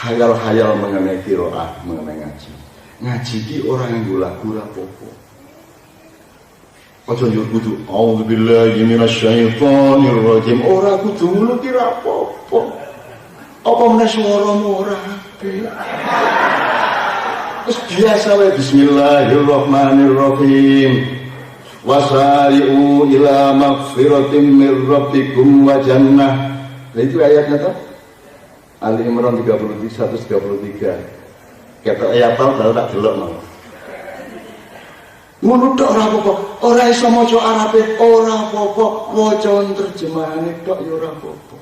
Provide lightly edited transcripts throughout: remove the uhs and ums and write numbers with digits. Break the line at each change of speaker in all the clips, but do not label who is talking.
hayal-hayal mengenai qiraah, mengenai ngaji. Ngaji ki orang yang gula-gula popo. Ojo yo kudu auzubillahi minasyaitonir rajim. Ora kudu ngono ki ra apa-apa. Apa meneh swaramu ora apik. Wis biasa wae bismillahirrahmanirrahim. Wasari'u ila magfiratin mir rabbikum wa jannah. Nah itu ayatnya toh. Ali Imran 133. Kata ayat tahu kalau tak delok mau. Ngono tok ora apa-apa. Ora iso maca Arabe ora apa-apa. Waca terjemahane tok ya ora apa-apa.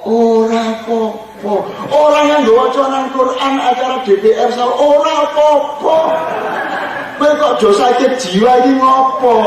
Ora apa-apa. Ora nganggo wacanan Quran acara DPR sal ora apa-apa. Kowe kok do sakit jiwa iki ngopo?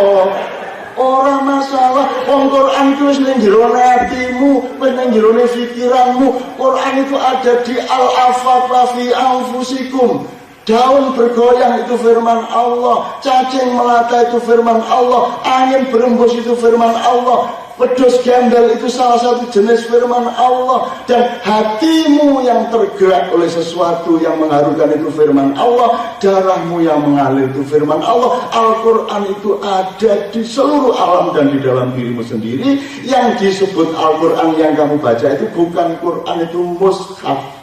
Ora masalah, wong Quran itu wis ning jero atimu, wis ning jero pikiranmu. Quran itu ada di al-afaq fi anfusikum. Daun bergoyang itu firman Allah, cacing melata itu firman Allah, angin berembus itu firman Allah, pedus gembel itu salah satu jenis firman Allah, dan hatimu yang tergerak oleh sesuatu yang mengharukan itu firman Allah, darahmu yang mengalir itu firman Allah. Al-Quran itu ada di seluruh alam dan di dalam dirimu sendiri. Yang disebut Al-Quran yang kamu baca itu bukan Quran, itu mushaf.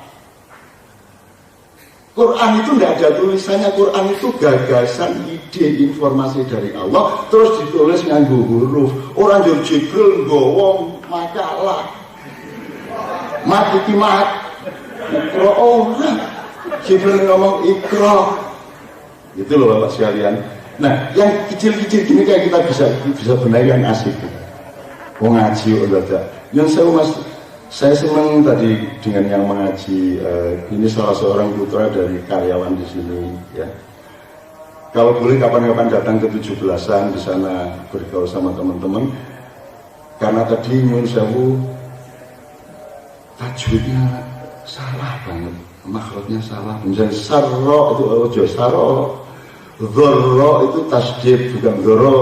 Quran itu tidak ada tulisannya. Quran itu gagasan, ide, informasi dari Allah terus ditulis nganggo huruf. Orang jur Jibril nggawa makalah mat iki mat ikra ora. Jibril ngomong ikra. Itu loh Bapak sekalian. Nah, yang kecil-kecil gini kayak kita bisa benar yang asik. Wong ngaji udah. Yang saya senang tadi dengan yang mengaji. Ini salah seorang putra dari karyawan di sini, ya. Kalau boleh kapan-kapan datang ke 17-an di sana bergaul sama teman-teman. Karena tadi nyuwun sewu tajwidnya salah banget, makhrajnya salah. Misalnya sarro itu ojo sarro, dzarra itu tasdid bukan dzarra.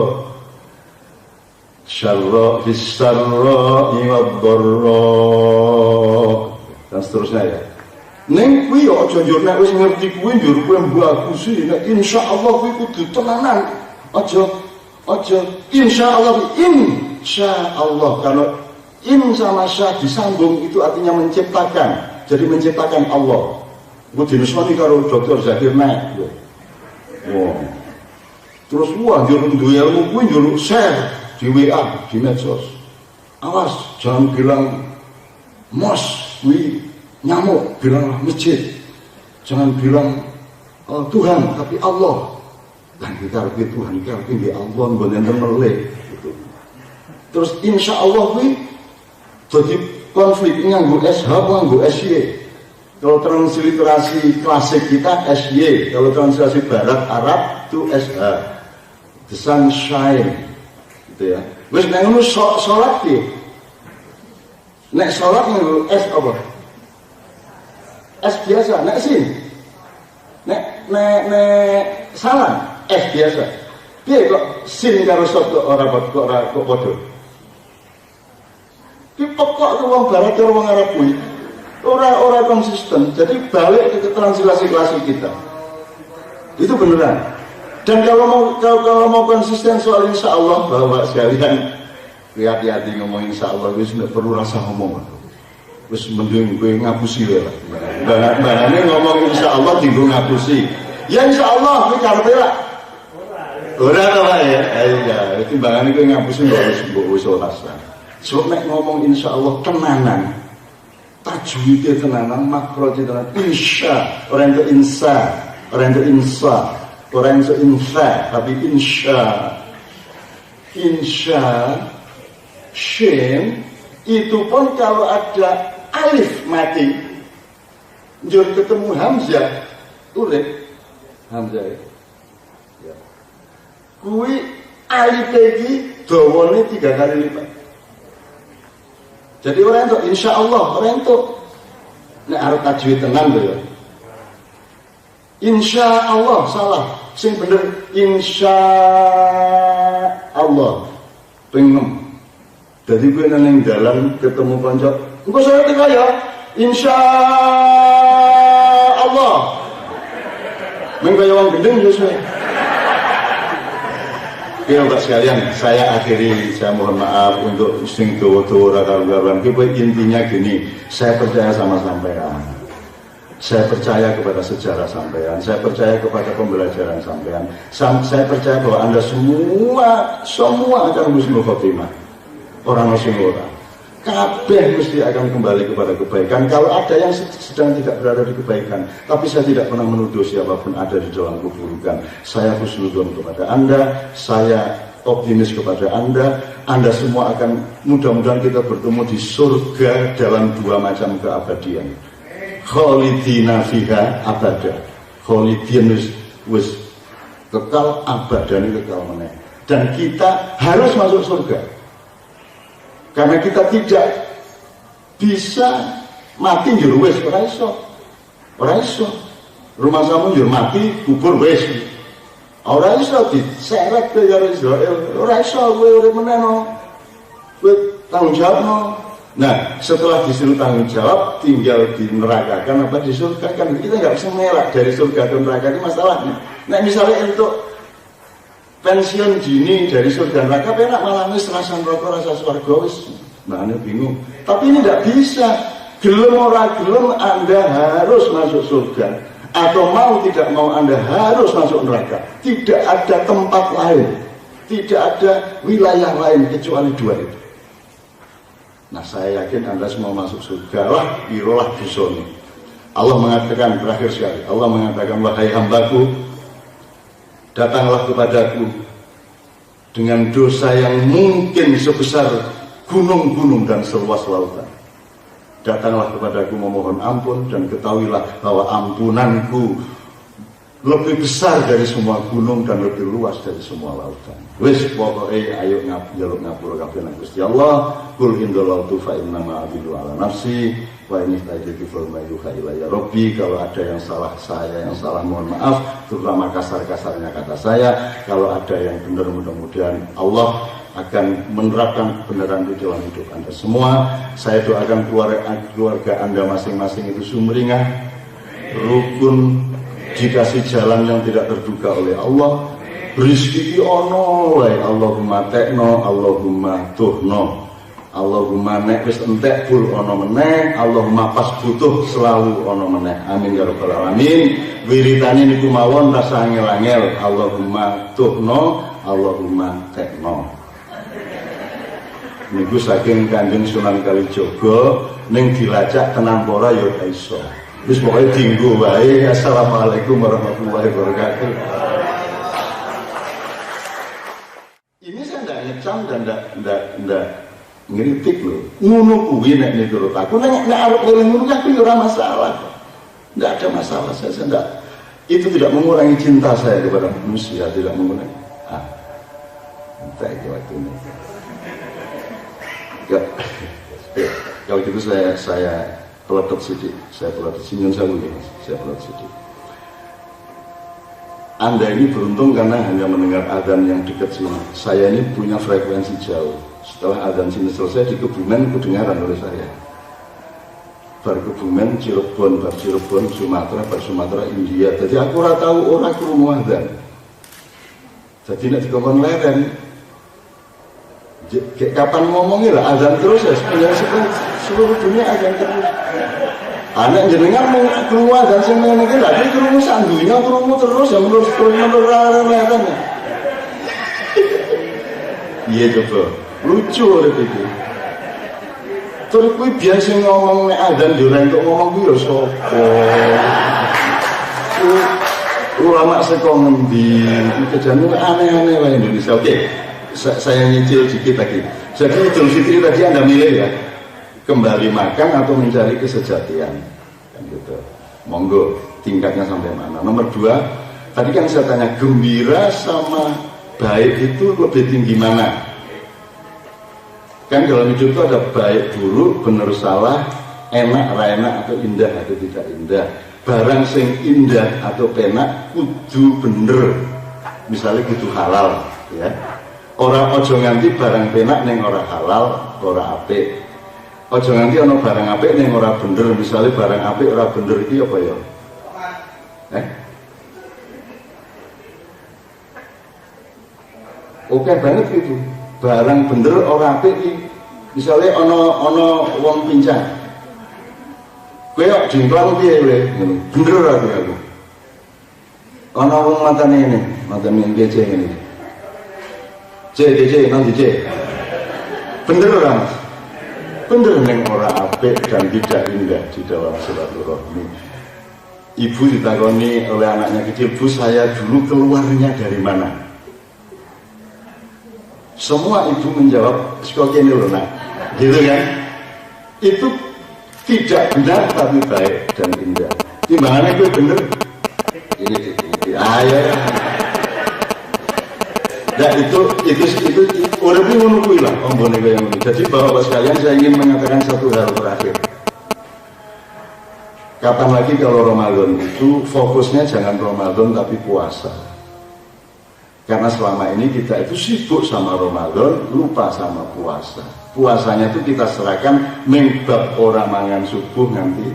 Syarra fisarra iwaddarra dan seterusnya ya. Neng kuwi aja njur nek wis ngerti kuwi njur kuwi bagus iki nek insyaallah kuwi kudu tenanan. Aja insyaallah kalau in sama sya disambung itu artinya menciptakan. Jadi menciptakan Allah. Ku dinusoni karo Dr. Zakir Naik. Wah. Terus wah njur duwe ilmu kuwi njur share di WA, di medsos. Awas, jangan bilang mos, nyamuk, bilang masjid. Jangan bilang Tuhan, tapi Allah. Dan kita harus Tuhan, kita harus di Allah, boleh melek. Gitu. Terus insya Allah, jadi konflik nganggo SH, nganggo SY. Kalau transliterasi klasik kita SY, kalau transliterasi barat Arab itu SH. The sunshine. Ya. Wis nek ngono salat ki. Nek salat nganggo S apa? S biasa, nek sin. Nek salam S biasa. Piye kok sin karo sot kok ora padha? Ki pokok wong barat karo wong Arab kuwi ora konsisten. Jadi balik ke translasi klasik kita. Itu beneran. Dan kalau mau konsisten soal insya Allah, bahwa sekalian hati-hati ngomong insya Allah, wis nggak perlu rasa ngomong, wis mending gue ngapusi lah. Barangnya ngomong insya Allah tinggal ngapusi. Ya insya Allah, gue karpe lah. Udah apa ya? Iya, timbangannya gue ngapusi nggak harus wis rasa. Sebab nek ngomong insya Allah tenanan, tajwidnya tenanan, makrojnya tenanan. Insya, orang itu insa, orang itu insa. Orang yang insya, tapi insya shin itu pun kalau ada alif mati njur ketemu hamzah urip hamzah ya. Kui alif iki dawane 3 kali lipat. Jadi orang itu insya Allah orang itu nek arep tajwid tenan lho ya. Insya Allah salah. Sing bener insya Allah pengem. Jadi gue neng dalam ketemu konco. Engko saya teka ya insya kaya wong gendeng yo suwe. Ya Bapak sekalian, saya akhiri, saya mohon maaf untuk sing dawa-dawa ora karuan. Intinya gini, saya percaya sama sampean. Saya percaya kepada sejarah sampean, saya percaya kepada pembelajaran sampean. Saya percaya bahwa Anda semua akan husnul khotimah. Orang sing ora. Kabeh mesti akan kembali kepada kebaikan. Kalau ada yang sedang tidak berada di kebaikan, tapi saya tidak pernah menuduh siapapun ada di dalam keburukan. Saya husnudzon kepada Anda, saya optimis kepada Anda. Anda semua akan mudah-mudahan kita bertemu di surga dalam dua macam keabadian. Khalidina fiha abada. Khalidin wis kekal, abadan kekal meneh. Dan kita harus masuk surga. Karena kita tidak bisa mati njur wis ora iso. Ora iso. Rumah samu njur mati kubur wis. Ora iso diseret ke karo Israel. Ora iso kowe urip meneh no. Kowe tanggung jawab no. Nah, setelah disuruh tanggung jawab tinggal di neraka kan apa di surga kan kita nggak bisa mengelak dari surga ke neraka ini masalahnya. Nah, misalnya untuk pensiun dini dari surga neraka penak malah wis rasa neraka rasa swarga wis mana bingung. Tapi ini tidak bisa. Gelem ora gelem Anda harus masuk surga atau mau tidak mau Anda harus masuk neraka. Tidak ada tempat lain. Tidak ada wilayah lain kecuali dua itu. Nah, saya yakin Anda semua masuk surga lah, birolah bisoni. Allah mengatakan terakhir sekali. Allah mengatakan wahai hambaku, datanglah kepadaku dengan dosa yang mungkin sebesar gunung-gunung dan seluas lautan. Datanglah kepadaku memohon ampun dan ketahuilah bahwa ampunanku lebih besar dari semua gunung dan lebih luas dari semua lautan. Wis pokoke ayo njaluk ngapura kabeh nang Gusti Allah. Qul indallatu fa innama abidu ala nafsi wa inni tajidi fal mayuha ilayya rabbi. Kalau ada yang salah saya, yang salah mohon maaf, terutama kasar-kasarnya kata saya. Kalau ada yang benar mudah-mudahan Allah akan menerapkan kebenaran di dalam hidup Anda semua. Saya doakan keluarga Anda masing-masing itu sumringah, rukun, dikasih jalan yang tidak terduga oleh Allah, rezeki ono wae Allahumma tekno, Allahumma tuhno, Allahumma nek wis entek bul ono meneh, Allahumma pas butuh selalu ono meneh. Amin ya rabbal alamin. Wiritane niku mawon rasa angel-angel, Allahumma tuhno, Allahumma tekno. Niku saking Kanjeng Sunan Kalijaga ning dilacak tenan pora ya ora iso. Wis pokoke dienggo wae. Assalamualaikum warahmatullahi wabarakatuh. Ini saya enggak ngecam dan enggak ngeritik loh. Ngono kuwi nek menurut aku nek arep ngono aku ya ora masalah. Enggak ada masalah. Saya enggak, itu tidak mengurangi cinta saya kepada manusia, tidak mengurangi. Entah itu waktunya. Ya, kalau gitu saya pelotot sedikit, saya pelotot senyum saya pelotot sedikit. Anda ini beruntung karena hanya mendengar adzan yang dekat sini. Saya ini punya frekuensi jauh. Setelah adzan sini selesai di Kebumen kedengaran oleh saya. Bar Kebumen, Cirebon, bar Cirebon, Sumatera, India. Jadi aku ora tahu ora krungu adzan. Jadi nek dikongkon leren. Kapan ngomongnya lah azan terus ya seluruh dunia azan terus. Anak jenengan mau keluar dan semuanya ini lagi kerungu sandunya kerungu terus ya menurut leren. Iya coba lucu orang itu. Terus gue biasa ngomong azan diorang untuk ngomong gue ya sopo. Ulama sekongen di kejadian aneh-aneh lah Indonesia. Oke. Saya nyicil sedikit lagi. Jadi Idul Fitri tadi Anda milih ya, kembali makan atau mencari kesejatian, kan gitu. Monggo, tingkatnya sampai mana? Nomor 2, tadi kan saya tanya gembira sama baik itu lebih tinggi mana? Kan dalam hidup itu ada baik buruk, benar salah, enak enak atau indah atau tidak indah. Barang sing indah atau penak kudu bener, misalnya kudu halal, ya. Orang ojo nganti barang penak neng ora halal, ora apik. Ojo nganti ono barang apik neng ora bener, misalnya barang apik ora bener iki apa ya? Oke banget gitu. Barang bener ora apik iki. Misale ana wong pincang. Kowe kok jengklang piye kowe? Ngono. Bener ora aku. Ana wong matane kece ngene. Cek nang dicek. Bener ora Mas? Bener ning ora apik dan tidak indah di dalam silaturahmi. Ibu ditakoni oleh anaknya kecil, "Bu, saya dulu keluarnya dari mana?" Semua ibu menjawab, "Sekolah ini loh nak." Gitu kan? Itu tidak benar tapi baik dan indah. Timbangannya itu bener. Ini ya. Nah itu udah menunggu lah Om Boneka yang ini. Jadi bapak sekalian saya ingin mengatakan satu hal terakhir. Kapan lagi kalau Ramadan itu fokusnya jangan Ramadan tapi puasa. Karena selama ini kita itu sibuk sama Ramadan, lupa sama puasa. Puasanya itu kita serahkan mengbab orang mangan subuh nanti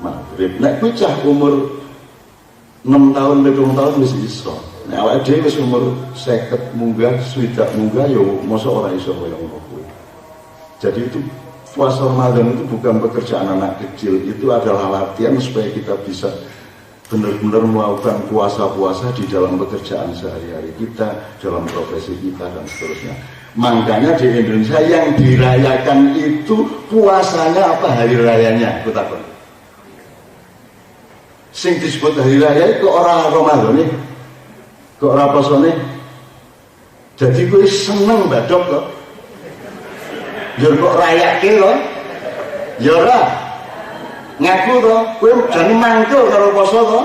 maghrib. Nah itu cah umur 6 tahun, 7 tahun mesti iso. Nah awake dhewe wis umur 50 munggah, 60 munggah ya mosok ora iso kaya ngono kuwi. Jadi itu puasa Ramadan itu bukan pekerjaan anak kecil, itu adalah latihan supaya kita bisa benar-benar melakukan puasa-puasa di dalam pekerjaan sehari-hari kita, dalam profesi kita dan seterusnya. Makanya di Indonesia yang dirayakan itu puasanya apa hari rayanya? Kutakon. Sing disebut hari raya itu orang Ramadan nih. Kok ora posone? Jadi gue seneng badok kok. Ya kok rayake lho. Ya ora. Ngaku to, kowe jane mangkel karo poso to.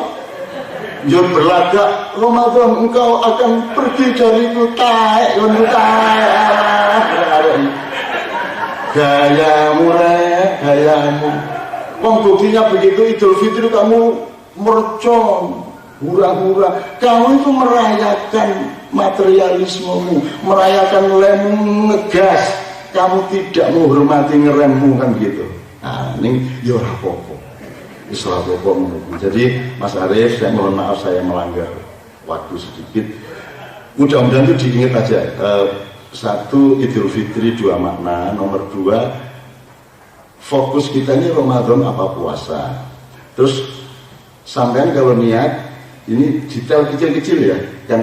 Ya berlagak Ramadan engkau akan pergi dariku taek ngono taek. Gayamu. Wong buktinya begitu Idul Fitri kamu mercon. Hura-hura, kamu itu merayakan materialismemu, merayakan lemmu ngegas, kamu tidak menghormati ngeremmu kan begitu. Nah, ini ya ora apa-apa. Wis ora apa-apa. Jadi Mas Arief, saya mohon maaf saya melanggar waktu sedikit. Mudah-mudahan itu diingat aja. Satu, Idul Fitri 2 makna. Nomor 2, fokus kita ini Ramadan apa puasa. Terus sampean kalau niat ini detail kecil-kecil ya kan,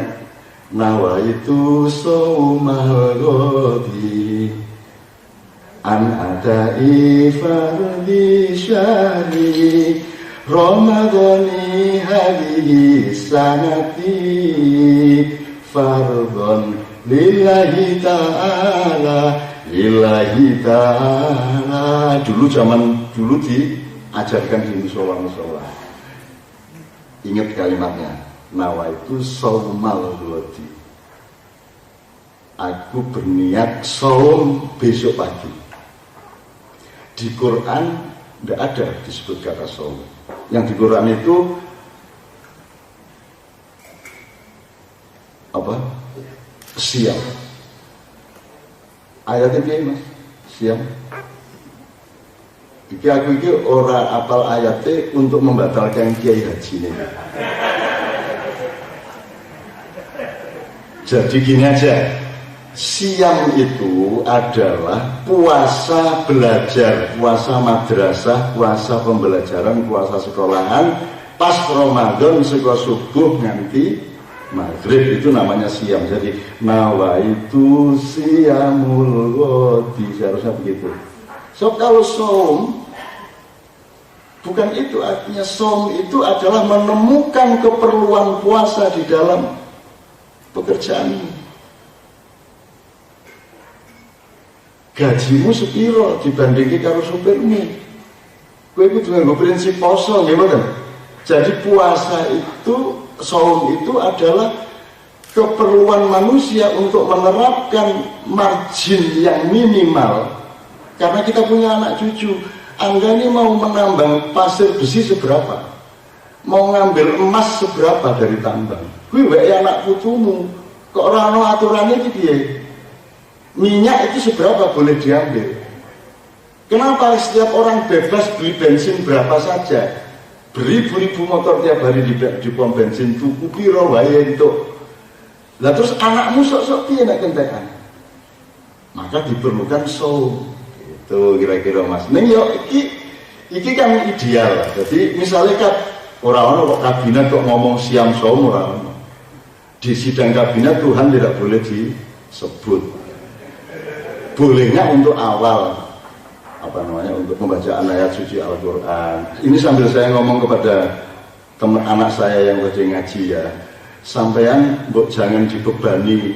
nawaitu saumal ghadi an adai fardhi syahri ramadhani hadihi sanati fardhon lillahi ta'ala. Dulu zaman dulu diajarkan di musola. Ingat kalimatnya, nawaitu saumal ghadi. Aku berniat saum besok pagi. Di Quran tidak ada disebut kata saum. Yang di Quran itu apa? Siam. Ayatnya gimana? Siam. Iki aku iki ora apal ayatnya untuk membatalkan kiai haji ini. Jadi gini aja, siam itu adalah puasa belajar, puasa madrasah, puasa pembelajaran, puasa sekolahan. Pas Ramadan sekolah subuh nanti maghrib itu namanya siam. Jadi nawaitu siamul ghadi, seharusnya begitu. So kalau saum bukan itu, artinya saum itu adalah menemukan keperluan puasa di dalam pekerjaanmu. Gajimu sepiro dibandingkan karo supirmu. Kowe kudu nganggo prinsip poso nggih mboten. Jadi puasa itu, saum itu adalah keperluan manusia untuk menerapkan margin yang minimal. Karena kita punya anak cucu. Anda ini mau menambang pasir besi seberapa? Mau ngambil emas seberapa dari tambang? Kuwi wae anak putumu. Kok ora ono aturannya iki piye? Minyak itu seberapa boleh diambil? Kenapa setiap orang bebas beli bensin berapa saja? Beribu-ribu motor tiap hari di pom bensin, tuku piro wae untuk Lah terus anakmu sok-sok piye nek kentekan? Maka diperlukan saum. Itu kira-kira Mas. Ning yo iki kan ideal. Jadi misalnya kan orang kok kabinet kok ngomong siam saum ora ono. Di sidang kabinet Tuhan tidak boleh disebut. Bolehnya untuk awal untuk pembacaan ayat suci Al-Qur'an. Ini sambil saya ngomong kepada teman anak saya yang lagi ngaji ya. Sampean mbok jangan dibebani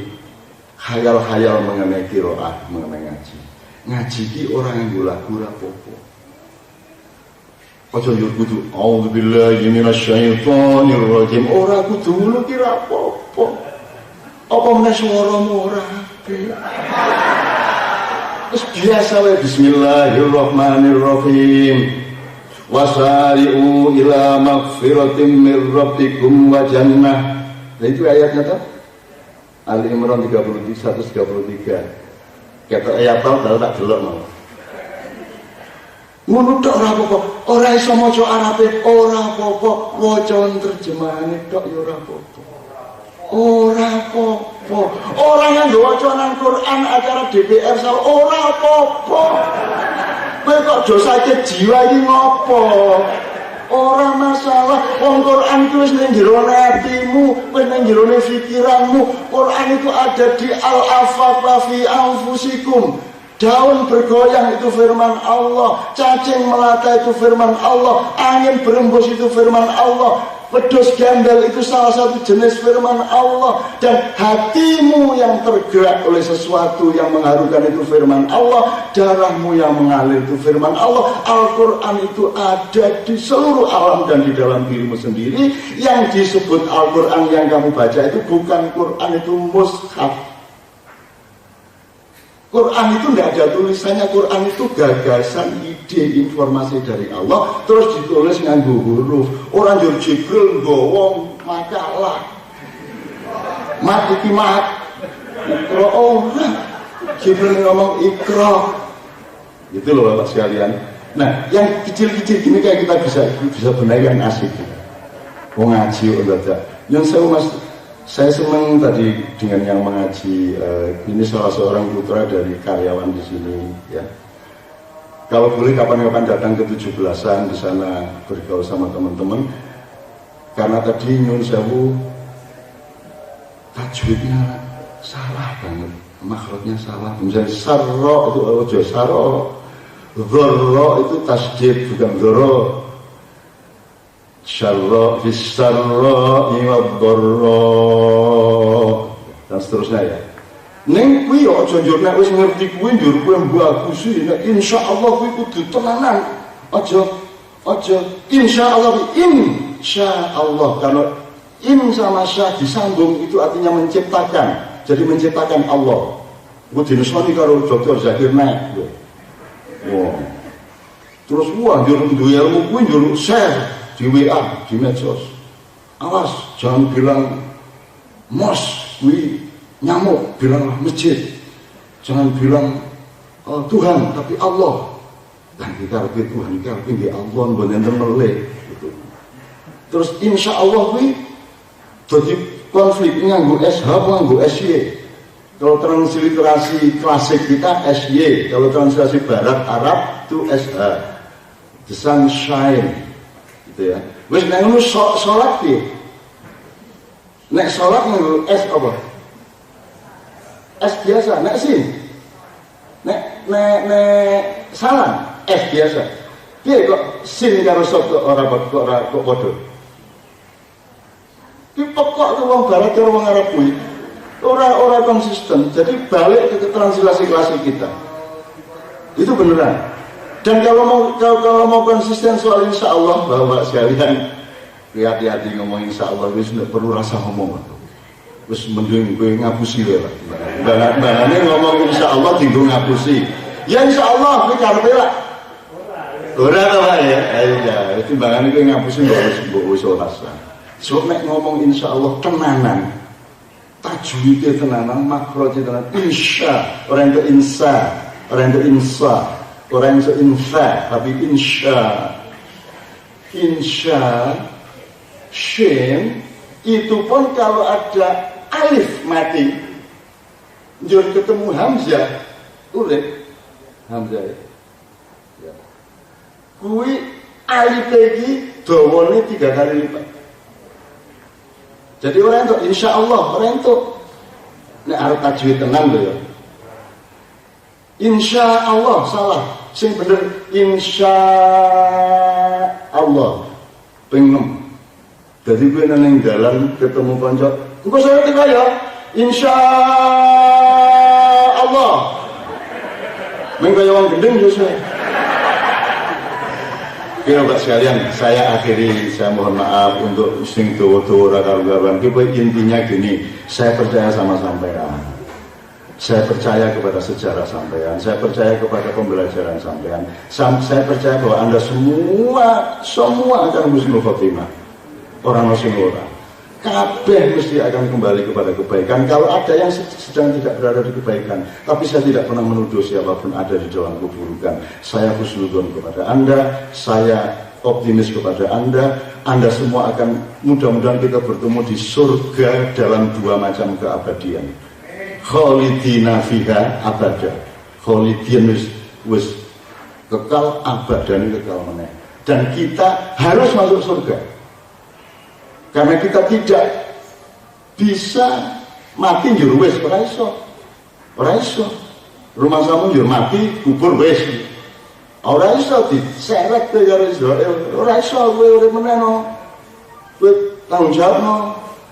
khayal-khayal mengenai qiraah, mengenai ngaji. Ngaji ki orang yang lagu rapopo. Aja yo kudu auzubillahi minasyaitonir rajim. Ora kudu ngono ki rapopo. Apa meneh swaramu ora apik. Wis biasa wae bismillahirrahmanirrahim. Wasari'u ila magfiratin mir rabbikum wa jannah. Nah itu ayatnya tuh Ali Imran 133. Kata ayat tau kalau tak delok mau. Ngono tok ora apa-apa. Ora iso maca Arabe ora apa-apa. Waca terjemahane tok ya ora apa-apa. Ora apa-apa. Ora nganggo wacanan Quran acara DPR salah ora apa-apa. Kowe kok do sakit jiwa iki ngopo? Ora masalah, wong Quran itu wis ning jero atimu, wis ning jero pikiranmu. Quran itu ada di al-afafa fi anfusikum. Daun bergoyang itu firman Allah, cacing melata itu firman Allah, angin berembus itu firman Allah, wedhus gembel itu salah satu jenis firman Allah, dan hatimu yang tergerak oleh sesuatu yang mengharukan itu firman Allah, darahmu yang mengalir itu firman Allah. Al-Quran itu ada di seluruh alam dan di dalam dirimu sendiri. Yang disebut Al-Quran yang kamu baca itu bukan Quran, itu mushaf. Quran itu tidak ada tulisannya. Quran itu gagasan, ide, informasi dari Allah terus ditulis nganggo huruf. Orang jur Jibril nggawa makalah mat iki mat ikra ora. Jibril ngomong ikra. Itu loh Bapak sekalian. Nah yang kecil-kecil gini kayak kita bisa benar yang asik. Wong ngaji enggak. Yang saya senang tadi dengan yang mengaji. Ini salah seorang putra dari karyawan di sini ya. Kalau boleh kapan-kapan datang ke 17-an di sana bergaul sama teman-teman. Karena tadi nyun sewu tajwidnya salah banget, makhrajnya salah. Misalnya sarro itu ojo sarro, dzarra itu tasdid bukan dzarra. Syarra fisarra iwaddarra dan seterusnya ya. Neng kuwi yo aja njur nek wis ngerti kuwi njur kuwi bagus iki nek insyaallah kuwi kudu tenanan. Aja insyaallah kalau in sama sya disambung itu artinya menciptakan. Jadi menciptakan Allah. Kuwi dinusoni karo Dr. Zakir Naik. Wah. Terus njur duwe ilmu kuwi njur share di WA, di medsos. Awas, jangan bilang mos, nyamuk, bilanglah masjid. Jangan bilang Tuhan, tapi Allah. Dan kita lebih Tuhan, kita lebih Allah, benar-benar melek. Gitu. Terus insya Allah, jadi konflik nganggo SH, nganggo SY. Kalau transliterasi klasik kita SY, kalau transliterasi Barat Arab itu SH. The sunshine. Ya. Wis nek ngono salat piye? Nek salat nganggo S apa? S biasa, nek sin. Nek salam S biasa. Piye kok sin karo sok ora kok padha? Ki pokok tuh wong barat karo wong Arab kuwi ora konsisten. Jadi balik ke translasi klasik kita. Itu beneran. Dan kalau mau konsisten soal insya Allah, Bapak sekalian, hati-hati ngomong insya Allah, wis tidak perlu rasa ngomong. Wis mending gue ngapusi lah. Bahane ngomong insya Allah tinggal ngapusi. Ya insya Allah, gue karepe lah. Ora ta Pak ya? Iya, itu bahane gue ngapusi mbok wis rasa. So nek ngomong insya Allah tenanan. Tajwidnya tenanan, makhrajnya tenanan. Insya, orang itu insa, orang itu insa. Orang yang seinsa, tapi insya shin itu pun kalau ada Alif mati, njur ketemu Hamzah urip. Hamzah ya. Kuwi alif iki dawane 3 kali lipat. Jadi orang itu insya Allah orang itu nek arep tajwid tenan lho ya. Insya Allah salah, sing bener insya Allah. Ping 6. Jadi gue nang dalan ketemu kanca, engko saya teka ya. Insya Allah. Mengko yo wong gendeng yo saya. Oke Bapak sekalian, saya akhiri, saya mohon maaf untuk sing dawa-dawa karuan. Intinya gini, saya percaya sama sampean. Saya percaya kepada sejarah sampean, saya percaya kepada pembelajaran sampean. Saya percaya bahwa Anda semua akan husnul khotimah. Orang orang. Kabeh mesti akan kembali kepada kebaikan. Kalau ada yang sedang tidak berada di kebaikan, tapi saya tidak pernah menuduh siapapun ada di dalam keburukan. Saya husnudzon kepada Anda, saya optimis kepada Anda. Anda semua akan mudah-mudahan kita bertemu di surga dalam 2 macam keabadian. Khalidina fiha abada. Khalidin wis kekal, abadan kekal meneh. Dan kita harus masuk surga. Karena kita tidak bisa mati njur wis ora iso. Ora iso. Rumah samu njur mati kubur wis. Ora iso diseret karo Israel. Ora iso kowe urip meneh no. Kowe tanggung jawab no.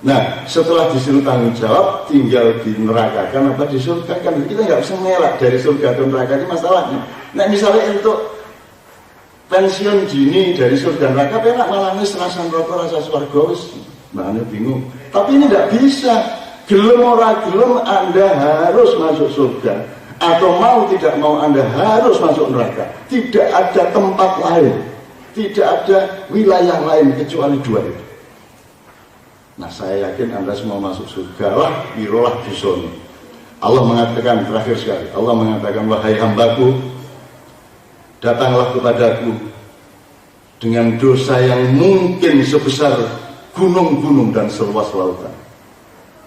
Nah, setelah disuruh tanggung jawab, tinggal di neraka kan apa di surga kan. Kita nggak bisa ngelak dari surga ke neraka, ini masalahnya. Nah, misalnya untuk pensiun dini dari surga neraka, enak malah rasan rokok, rasa swarga wis. Makanya bingung. Tapi ini tidak bisa. Gelem ora gelem Anda harus masuk surga. Atau mau tidak mau Anda harus masuk neraka. Tidak ada tempat lain. Tidak ada wilayah lain kecuali 2 itu. Nah, saya yakin Anda semua masuk surga lah, birolah bisoni. Allah mengatakan terakhir sekali. Allah mengatakan, wahai hambaku, datanglah kepadaku dengan dosa yang mungkin sebesar gunung-gunung dan seluas lautan.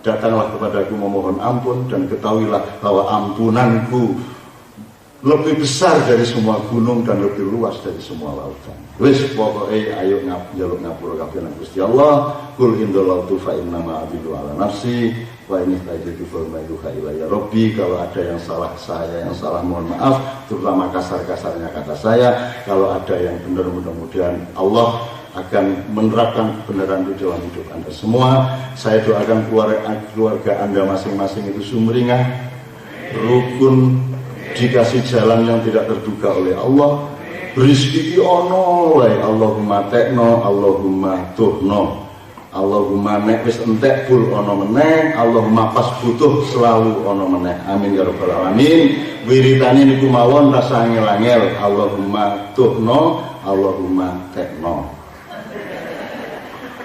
Datanglah kepadaku memohon ampun dan ketahuilah bahwa ampunanku lebih besar dari semua gunung dan lebih luas dari semua lautan. Wis pokoke ayo njaluk ngapura kabeh nang Gusti Allah. Qul indallahu fa innama abidu ala nafsi wa inni tajidu fa ma yuha ilayya rabbi. Kalau ada yang salah saya, yang salah mohon maaf, terutama kasar-kasarnya kata saya. Kalau ada yang benar, mudah-mudahan Allah akan menerapkan kebenaran di dalam hidup Anda semua. Saya doakan keluarga Anda masing-masing itu sumringah, rukun, dikasih jalan yang tidak terduga oleh Allah. Rizki ono wae, Allahumma tekno, Allahumma tuhno, Allahumma nek wis entek bul ono meneh, Allahumma pas butuh selalu ono meneh. Amin ya rabbal alamin. Wiritane niku mawon rasa angel-angel, Allahumma tuhno, Allahumma tekno.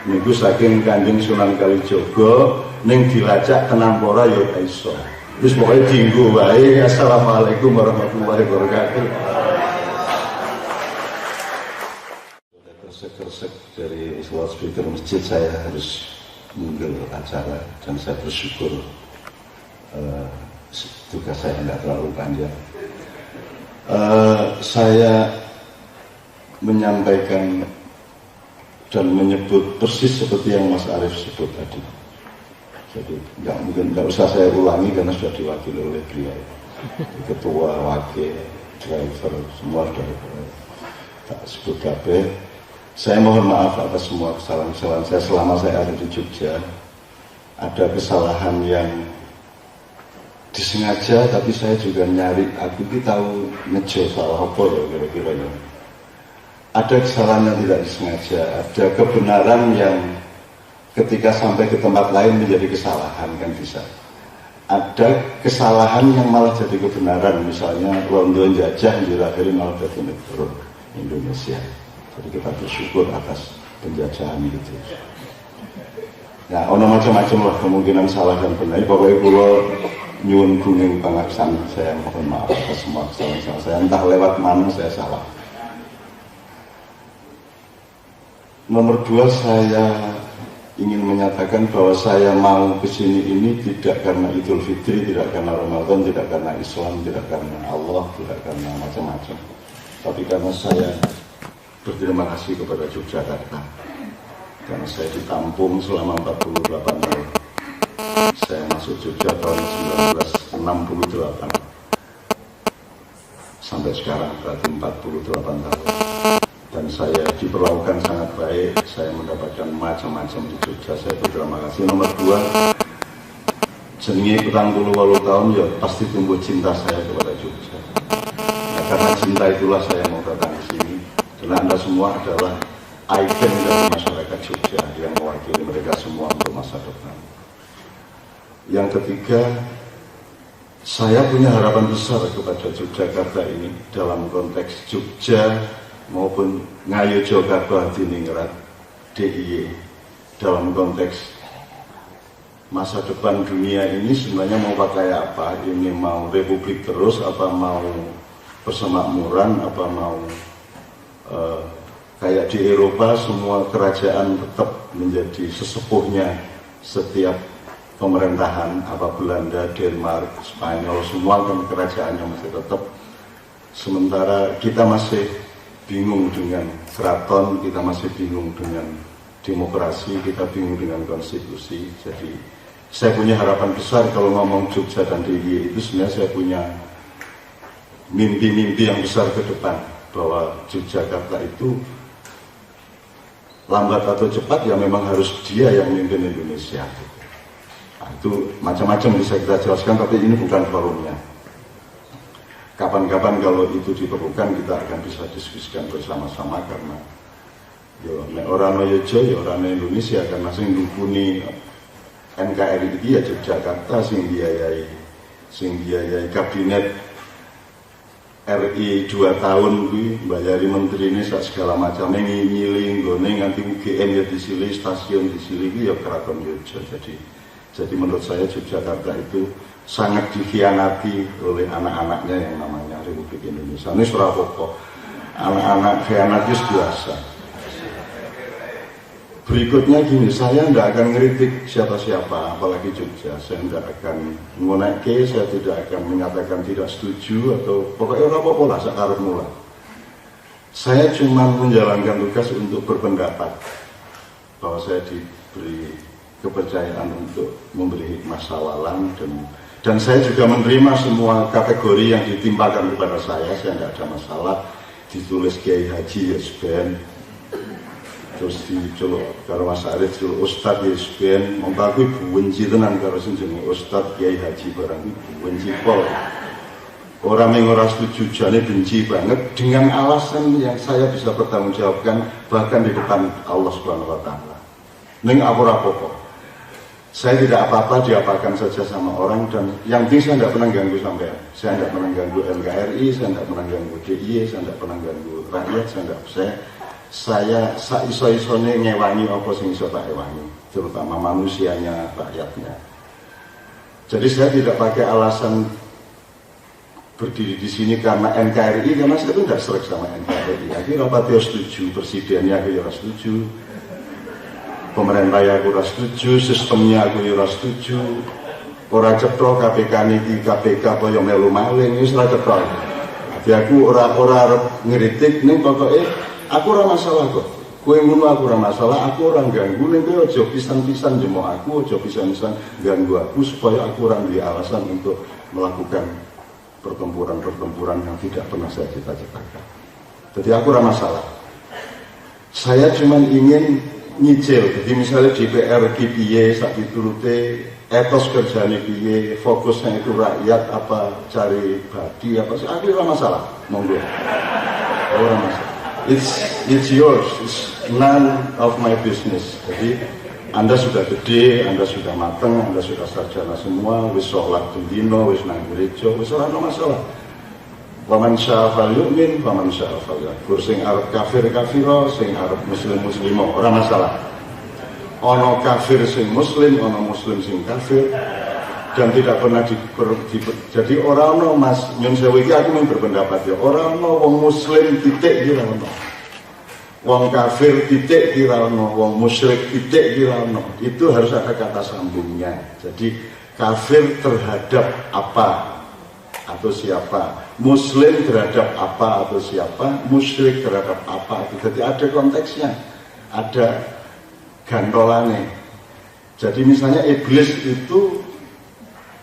Niku saking Kanjeng Sunan Kalijaga ning dilacak tenan ora ya iso. Wis pokoke dienggo wae. Assalamualaikum warahmatullahi wabarakatuh. Kersek dari loudspeaker masjid saya harus mundur acara dan saya bersyukur tugas saya tidak terlalu panjang. Saya menyampaikan dan menyebut persis seperti yang Mas Arief sebut tadi. Jadi nggak usah saya ulangi karena sudah diwakili oleh beliau. Ketua, wakil, driver, semua sudah tak sebut kabeh. Saya mohon maaf atas semua kesalahan-kesalahan saya selama saya ada di Jogja. Ada kesalahan yang disengaja, tapi saya juga nyari. Aku ini tahu ngejo salah apa ya kira-kira ya. Ada kesalahan yang tidak disengaja, ada kebenaran yang ketika sampai ke tempat lain menjadi kesalahan kan bisa. Ada kesalahan yang malah jadi kebenaran, misalnya London jajah akhirnya malah jadi negara Indonesia. Jadi kita bersyukur atas penjajahan itu. Nah, ono macam-macam lah kemungkinan salah dan benar. Pokoknya kalau nyuwun kuning pangaksan, saya mohon maaf atas semua kesalahan saya. Entah lewat mana saya salah. Nomor 2, saya ingin menyatakan bahwa saya mau ke sini ini tidak karena Idul Fitri, tidak karena Ramadan, tidak karena Islam, tidak karena Allah, tidak karena macam-macam. Tapi karena saya berterima kasih kepada Yogyakarta. Karena saya ditampung selama 48 tahun. Saya masuk Jogja tahun 1968. Sampai sekarang berarti 48 tahun. Dan saya diperlakukan sangat baik, saya mendapatkan macam-macam di Jogja. Saya berterima kasih. Nomor 2, jenenge 48 tahun ya pasti tumbuh cinta saya kepada Jogja. Ya, karena cinta itulah saya mau datang ke sini. Karena Anda semua adalah ikon dari masyarakat Jogja yang mewakili mereka semua untuk masa depan. Yang ketiga, saya punya harapan besar kepada Yogyakarta ini dalam konteks Jogja maupun Ngayu Jakarta Diningrat DIY dalam konteks masa depan dunia ini sebenarnya mau pakai apa? Ini mau republik terus, apa mau persemakmuran, apa mau kayak di Eropa semua kerajaan tetap menjadi sesepuhnya setiap pemerintahan, apa Belanda, Denmark, Spanyol, semua kan kerajaannya masih tetap. Sementara kita masih bingung dengan keraton, kita masih bingung dengan demokrasi, kita bingung dengan konstitusi. Jadi saya punya harapan besar kalau ngomong Jogja dan DIY itu sebenarnya saya punya mimpi-mimpi yang besar ke depan bahwa Yogyakarta itu lambat atau cepat ya memang harus dia yang memimpin Indonesia. Nah, itu macam-macam bisa kita jelaskan, tapi ini bukan forumnya. Kapan-kapan kalau itu diperlukan kita akan bisa diskusikan bersama-sama karena orang Yojo, orang Indonesia karena sing dukuni NKRI ini ya Yogyakarta sing biayai kabinet RI 2 tahun bayari menteri ini segala macamnya ngiling gone nganti UGM ya disili, stasiun disili ya keraton Yojo. Jadi menurut saya Yogyakarta itu sangat dikhianati oleh anak-anaknya yang namanya Republik Indonesia. Ini surah pokok. Anak-anak khianat itu biasa. Berikutnya gini, saya tidak akan ngeritik siapa-siapa, apalagi Jogja. Saya tidak akan mengoneki, saya tidak akan menyatakan tidak setuju atau pokoknya apa-apa lah, sekarang mula. Saya cuma menjalankan tugas untuk berpendapat bahwa saya diberi kepercayaan untuk memberi hikmah sawalan dan saya juga menerima semua kategori yang ditimpakan kepada saya tidak ada masalah. Ditulis Kiai Haji Yesben, terus diceluk karo Mas Arif celuk Ustad Yesben, mongko aku benci tenan karo sing jenenge Ustad Kiai Haji barang iku benci pol. Orang yang ora setuju jane benci banget dengan alasan yang saya bisa bertanggungjawabkan bahkan di depan Allah Subhanahu wa taala. Ning apa-apa. Saya tidak apa-apa diapakan saja sama orang dan yang penting saya tidak pernah ganggu sampean. Saya tidak pernah ganggu NKRI, saya tidak pernah ganggu DIY, saya tidak pernah ganggu rakyat, saya iso-isone ngewangi apa sing iso tak ewangi, terutama manusianya, rakyatnya. Jadi saya tidak pakai alasan berdiri di sini karena NKRI, karena saya itu tidak serak sama NKRI. Akhirnya rapatnya setuju, presidennya akhirnya setuju. Pemerintah aku ora setuju, sistemnya aku ora setuju. Ora cetha KPK niki KPK kaya melu maling wis ora cetha. Jadi aku ora ngritik ning pokoke aku ora masalah kok. Kowe ngono aku ora masalah, aku ora ganggu ning kowe aja pisan-pisan jemok aku, aja pisan-pisan ganggu aku supaya aku ora duwe alasan untuk melakukan pertempuran-pertempuran yang tidak pernah saya cita-citakan. Jadi aku ora masalah. Saya cuma ingin nyicil, jadi misalnya DPR piye sak piturute etos kerjane piye, fokusnya itu rakyat apa cari badi apa sih, aku ora masalah, monggo. Ora masalah. It's yours, it's none of my business. Jadi Anda sudah gede, Anda sudah mateng, Anda sudah sarjana semua, wis sholat dino, wis nang gereja, wis ora masalah. Waman sya'afal yu'min, waman sya'afal yakfur. Sing arep kafir kafiro, sing arep muslim muslimo, ora masalah. Ono kafir sing muslim, ono muslim sing kafir, dan tidak pernah jadi orang ono mas nyun sewu iki aku berpendapat ya orang ono wong muslim titik iki ora ono. wong kafir titik kira ono, wong musyrik titik kira ono. Itu harus ada kata sambungnya. Jadi kafir terhadap apa atau siapa, muslim terhadap apa atau siapa, musyrik terhadap apa. Jadi ada konteksnya, ada gantolannya. Jadi misalnya iblis itu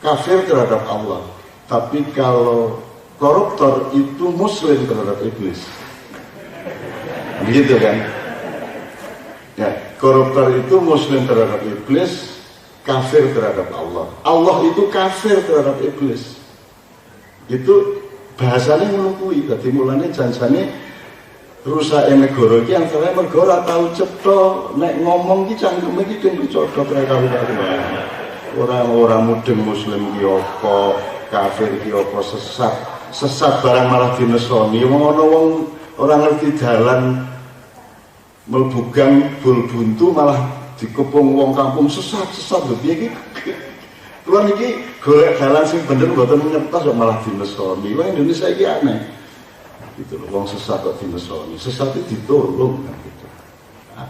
kafir terhadap Allah, tapi kalau koruptor itu muslim terhadap iblis. Begitu kan? Ya, koruptor itu muslim terhadap iblis, kafir terhadap Allah. Allah itu kafir terhadap iblis. Itu bahasanya menukui. Jadi mulanya janjane rusak negara iki antara mergo ora tau cetha nek ngomong ki cangkeme iki ben cocok ra karo-karo. Ora mudeng muslim ki apa, kafir ki apa, sesat barang malah dinesoni. Wong ana wong ora ngerti dalan mlebu gang bul buntu malah dikepung wong kampung sesat lho piye iki. Kuwi iki golek dalan sing bener mboten ngertos kok malah dinesoni. Wong Indonesia iki aneh. Gitu loh, wong sesat kok dinesoni. Sesat itu ditolong kan gitu. Nah,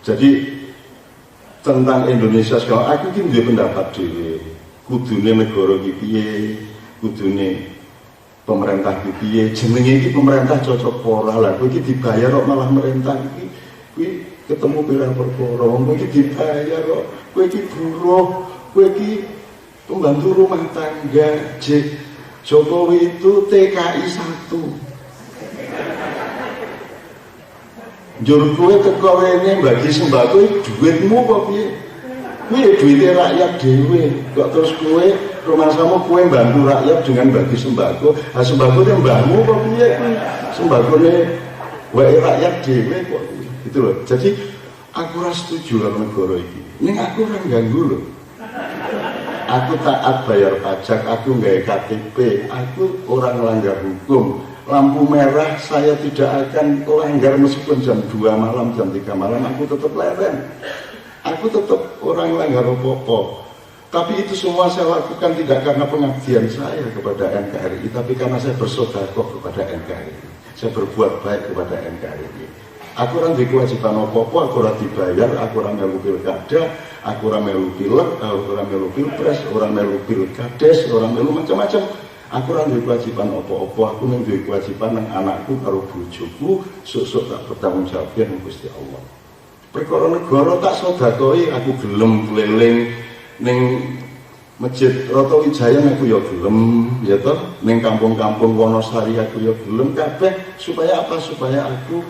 jadi tentang Indonesia sekarang aku ki duwe pendapat dhewe. Kudune negara iki piye? Kudune pemerintah iki piye? Jenenge iki pemerintah cocok ora lah. Kowe iki dibayar kok malah merintah iki. Kuwi ketemu pirang perkara. Kowe iki dibayar kok. Kowe iki buruh, kowe iki pembantu rumah tangga. Jokowi itu TKI 1. Njur kowe teko rene bagi sembako duitmu kok piye? Kuwi duite rakyat dhewe. Kok terus kowe rumahmu kowe bantu rakyat dengan bagi sembako. Ha sembako ne mbahmu kok piye kuwi? Sembakone wae rakyat dhewe kok. Gitu loh. Jadi aku ora setuju karo negara iki. Ning aku ora ganggu lho. Aku taat bayar pajak, aku nggawe KTP, aku orang melanggar hukum. Lampu merah saya tidak akan melanggar meskipun jam 2 malam, jam 3 malam, aku tetap leren. Aku tetap orang melanggar apa-apa. Tapi itu semua saya lakukan tidak karena pengabdian saya kepada NKRI, tapi karena saya bersedekah kepada NKRI. Saya berbuat baik kepada NKRI. Aku orang di kewajiban apa-apa, aku orang dibayar, aku orang melu pilkada, aku orang melu pilek, aku orang melu pilpres, orang melu pilkades, orang melu macam-macam. Aku orang di kewajiban apa-apa, aku yang di kewajiban yang anakku karo bojoku, sok-sok tak bertanggung jawab yang Gusti Allah. Perkara negara tak sedekoi, aku gelem keliling ning Masjid Rotowijaya aku ya gelem, ya toh, ning kampung-kampung Wonosari aku ya gelem kabeh supaya apa? Supaya aku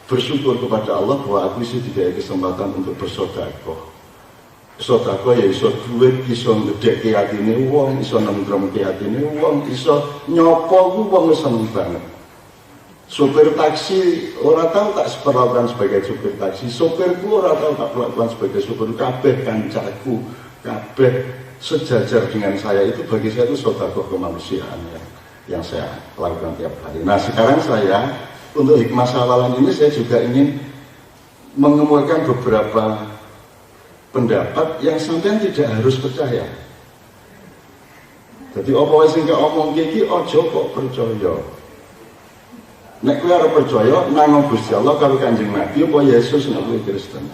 bersyukur kepada Allah bahwa aku isi diberi kesempatan untuk bersedekah. Sedekah ya iso duit, iso ngedhekke atine wong, iso nemtremke atine wong, iso nyopo ku wong seneng banget. Sopir taksi ora tahu tak perlakuan sebagai sopir taksi, sopirku ora tahu tak perlakuan sebagai sopir. Kabeh kancaku, kabeh sejajar dengan saya, itu bagi saya itu sedekah kemanusiaan yang saya lakukan tiap hari. Nah sekarang saya untuk hikmah sawalan ini saya juga ingin mengemukakan beberapa pendapat yang sampean tidak harus percaya. Jadi apa wis sing omong iki aja kok percaya. Nek kowe arep percaya nang Gusti Allah karo Kanjeng Nabi apa Yesus nek kowe Kristen.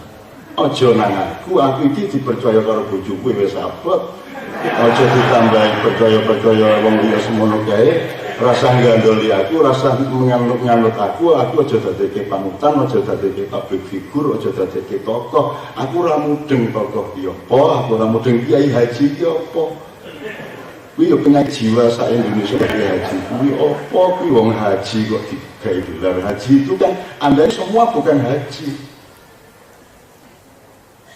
Aja nang aku iki dipercaya karo bojoku wis abot. Aja ditambahi percaya-percaya wong liya semono kae. Rasa gandoli aku, rasa menganut aku aja dadekke panutan, aja dadekke public figure, aja dadekke tokoh. Aku ora mudeng tokoh ki apa, aku ora mudeng kiai haji ki apa. Kuwi yo penyakit jiwa sak Indonesia kiai haji. Kuwi apa kuwi wong haji kok digawe gelar haji itu kan Anda semua bukan haji.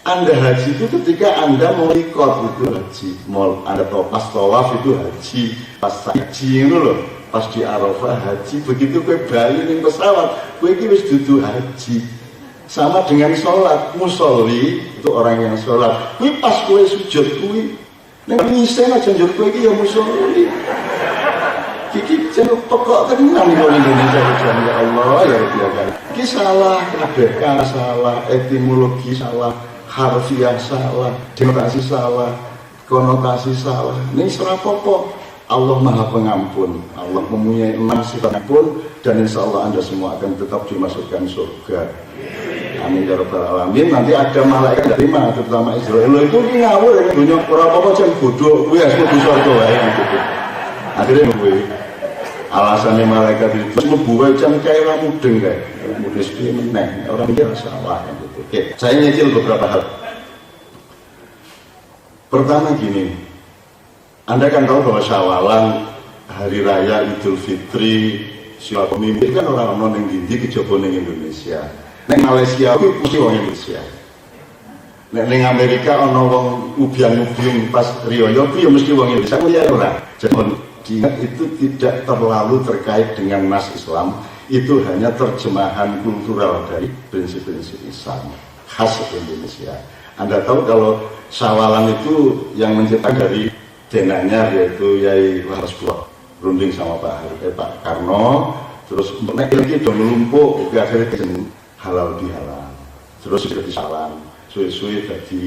Anda haji itu ketika Anda mau ikut itu haji, mau Anda pas tawaf itu haji, pas haji itu loh, pas di Arafah haji, begitu kue bali ning pesawat, kue iki wis dudu haji. Sama dengan sholat, musolli itu orang yang sholat, kue pas kue sujud kue, ning ngisen aja njur kue iki ya musolli. Kiki jeneng pokok tenan wong Indonesia ya Allah ya Rabbi. Ki salah kabeh, salah etimologi salah. Harfiah salah, denotasi salah, konotasi salah. Ini serapopo. Allah Maha Pengampun. Allah mempunyai 6 sifat pun, dan insya Allah Anda semua akan tetap dimasukkan surga. Amin ya rabbal alamin. Nanti ada malaikat dari mana, terutama Israel itu ngawur ya, dunia apa-apa jangan bodoh, gue harus lebih surga ya. Akhirnya gue alasannya malaikat itu membuat jangan kayak orang mudeng kayak mudeng sepi meneng, orang dia salah gitu. Oke, saya nyicil beberapa hal. Pertama gini, Anda kan tahu bahwa Syawalan, hari raya Idul Fitri, sila pemimpin kan orang-orang yang dindi kejaba ning Indonesia. Neng Malaysia itu mesti orang Indonesia. Neng Amerika ono wong ubiang-ubiung pas riyo itu ya mesti orang Indonesia. Ya ora. Jadi diingat itu tidak terlalu terkait dengan nas Islam. Itu hanya terjemahan kultural dari prinsip-prinsip Islam khas Indonesia. Anda tahu kalau Syawalan itu yang menciptakan dari denanya yaitu Yai Laras Bulog runding sama Pak Karno, terus naik lagi dong melumpuk, akhirnya jeneng halal bihalal, terus jadi salam, suwe-suwe jadi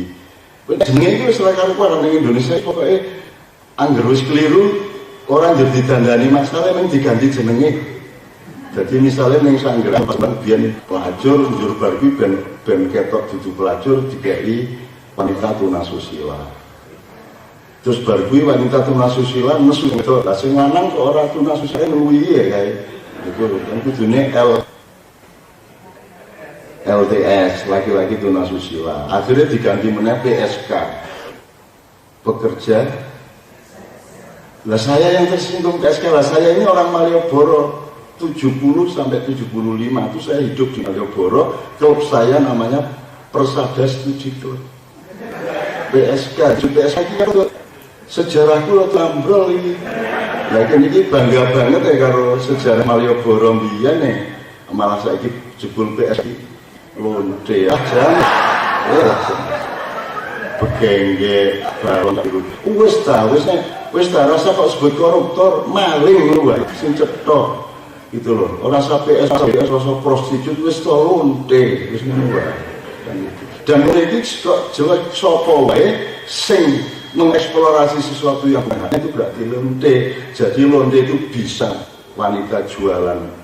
jenenge itu setelah karuan di Indonesia pokoknya angger wis keliru orang jadi dandani masalah yang diganti jenenge. Jadi misalnya yang sanggeran pas biyen pelacur njur bar kuwi ben ketok dudu pelacur dikai wanita tunasusila. Terus bar kuwi wanita tunasusila nesu itu lah sing lanang kok ora tunasusila luwi ya kae. Iku kan kudune LTS laki-laki tunasusila. Akhirnya diganti meneh PSK. Pekerja. Lah saya yang tersinggung PSK lah, saya ini orang Malioboro 70 sampai 75 itu saya hidup di Malioboro. Klub saya namanya Persada Studi Club. PSK, PSK itu sejarahku lo tambrol ini. Lagi ini bangga banget ya kalau sejarah Malioboro mbiyen nih. Malah saiki jebul PSK lonte aja. Begengge baron wis ta rasa kok sebut koruptor, maling lho wae sing cetok. Itu loh, orang sampai rasa prostitut wis to lonte, wis ngono wae. Dan mereka kok jelek sapa wae sing mengeksplorasi sesuatu yang benar itu berarti lonte. Jadi lonte itu bisa wanita jualan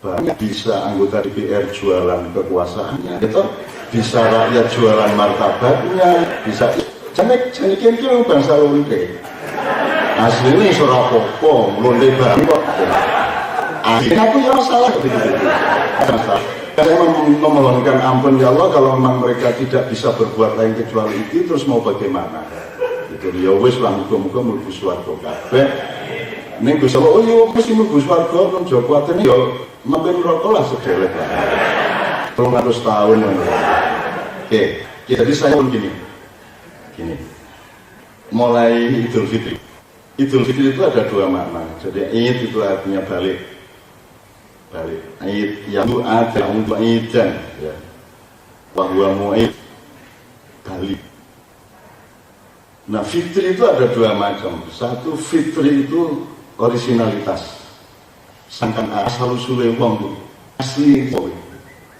banyak, bisa anggota DPR jualan kekuasaannya, gitu. Bisa rakyat jualan martabatnya, bisa jangan kira bangsa lonte. Aslinya surah popo, lonte barang kok. Akhirnya aku ya masalah gitu. Saya memohonkan ampun ya Allah kalau memang mereka tidak bisa berbuat lain kecuali itu, terus mau bagaimana? Itu ya wis lah muga-muga mlebu swarga kabeh. Ning Gusti Allah, oh iya mesti mlebu swarga nang Joko Atene ya mampir neraka lah sedelek lah. 300 tahun. Oke, jadi saya pun gini. Mulai Idul Fitri. Idul Fitri itu ada 2 makna. Jadi Id itu artinya balik. Id yang ada untuk idan ya. Bahwa mu'id balik. Nah, fitri itu ada 2 macam. Satu, fitri itu originalitas. Sangkan asal usulnya wong asli itu.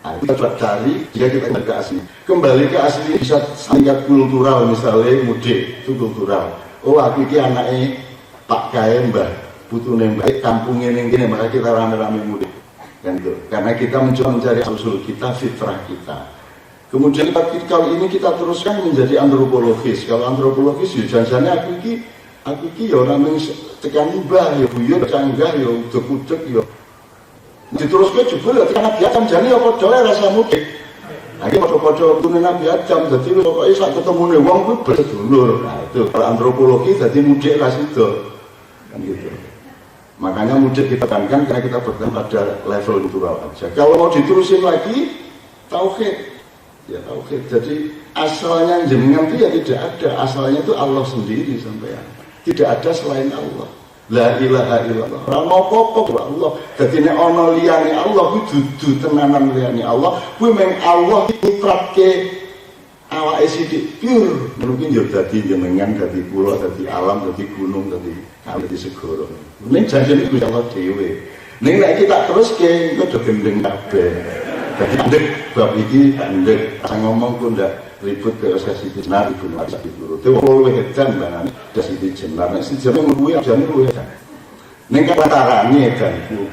Nah, kita coba cari jika kita kembali ke asli. Kembali ke asli bisa sangat kultural, misalnya mudik itu kultural. Oh, aku ini anaknya Pak Kaya Mbah putune Mbah kampungnya ini maka kita rame-rame mudik. Kan itu. Karena kita mencoba mencari usul kita, fitrah kita. Kemudian kalau ini kita teruskan menjadi antropologis. Kalau antropologis ya jangannya aku iki ya orang yang tekan mbah ya buyut canggah ya udek-udek ya. Diteruskan juga ya tekan Nabi Adam jane ya padha rasa mudik. Nah iki padha-padha tune Nabi Adam dadi pokoke sak ketemune wong kuwi bersedulur. Nah itu kalau antropologi dadi mudik ra sida. Kan gitu. Makanya mudik kita tekankan karena kita bertemu pada level kultural aja. Kalau mau diterusin lagi tauhid. Ya tauhid. Jadi asalnya jenengan itu ya tidak ada. Asalnya itu Allah sendiri sampean. Tidak ada selain Allah. La ilaha illallah. Ora apa-apa Allah. Dadi nek ana liyane Allah kuwi dudu tenanan liyane Allah. Kuwi meng Allah nitratke awake sithik pure. Mungkin ya dadi jenengan, dadi kula, dadi alam, dadi gunung, dadi segara. Ning janjene Gusti Allah dhewe. Ning nek kita teruske engko do gendeng kabeh. Jadi ndek bab iki ndek sang ngomong ku ndak ribut ke Siti Jenar ibu Nabi Guru. Itu luwih edan banget Siti Jenar. Nek Siti Jenar luwih ajane luwih edan. Ning katarane edanku.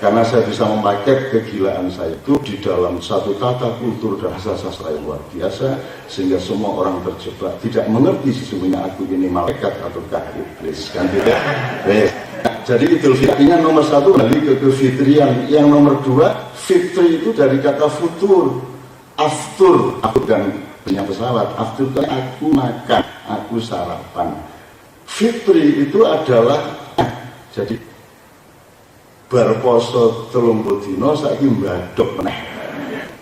Karena saya bisa memakai kegilaan saya itu di dalam satu tata kultur dan bahasa sastra yang luar biasa, sehingga semua orang terjebak tidak mengerti sesungguhnya aku ini malaikat ataukah iblis, kan tidak? Jadi Idul Fitrinya nomor satu balik ke kefitrian, yang nomor dua fitri itu dari kata futur, aftur, aku kan punya pesawat, aftur itu aku makan, aku sarapan. Fitri itu adalah jadi berposo 30 dina saiki mbadhok meneh.